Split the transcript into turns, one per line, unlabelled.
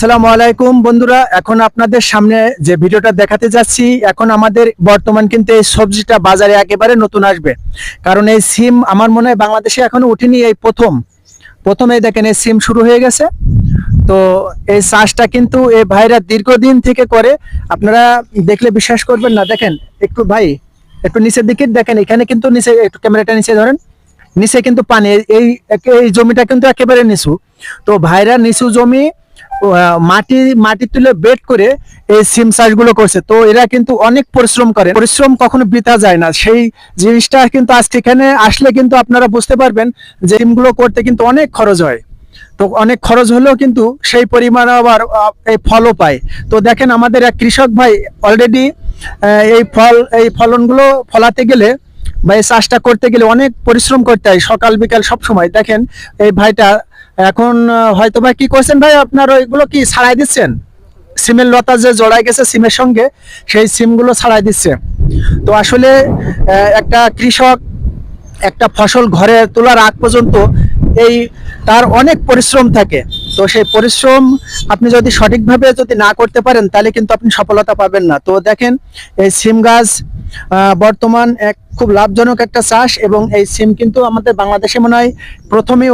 আসসালামু আলাইকুম বন্ধুরা, এখন আপনাদের সামনে যে ভিডিওটা দেখাতে যাচ্ছি, এখন আমাদের বর্তমান কিন্তু এই সবজিটা বাজারে একেবারে নতুন আসবে। কারণ এই সিম আমার মনে হয় বাংলাদেশে এখনো উঠেনি, এই প্রথমেই দেখেন এই সিম শুরু হয়ে গেছে। তো এই চাষটা কিন্তু এই ভাইরা দীর্ঘদিন থেকে করে, আপনারা দেখলে বিশ্বাস করবেন না। দেখেন একটু ভাই, একটু নিচের দিকে দেখেন, এখানে কিন্তু নিচে, একটু ক্যামেরাটা নিচে ধরেন, নিচে কিন্তু পানি, এই এই জমিটা কিন্তু একেবারে নিচু। তো ভাইরা নিচু জমি মাটি মাটি তুলে বেড করে এই সিম চাষগুলো করছে। তো এরা কিন্তু অনেক পরিশ্রম করে, পরিশ্রম কখনো বৃথা যায় না। সেই জিনিসটা কিন্তু আজকে এখানে আসলে কিন্তু আপনারা বুঝতে পারবেন যে সিমগুলো করতে কিন্তু অনেক খরচ হয়। তো অনেক খরচ হলেও কিন্তু সেই পরিমাণ আবার এই ফলও পায়। তো দেখেন আমাদের এক কৃষক ভাই অলরেডি এই ফলনগুলো ফলাতে গেলে বা এই চাষটা করতে গেলে অনেক পরিশ্রম করতে হয়, সকাল বিকাল সব সময়। দেখেন এই ভাইটা এখন হয়তো ভাই কি করছেন ভাই, আপনার ওইগুলো কি ছাড়াই দিচ্ছেন? সিমের লতা যে জড়াই গেছে সিমের সঙ্গে, সেই সিমগুলো ছাড়াই দিচ্ছে। তো আসলে একটা কৃষক একটা ফসল ঘরে তোলার আগ পর্যন্ত এই তার অনেক পরিশ্রম থাকে। তো সেই পরিশ্রম আপনি যদি সঠিকভাবে যদি না করতে পারেন, তাহলে কিন্তু আপনি সফলতা পাবেন না। তো দেখেন এই সিম গাছ বর্তমান এক খুব লাভজনক একটা চাষ, এবং এই সিম কিন্তু আমাদের বাংলাদেশে মনে হয় প্রথমেই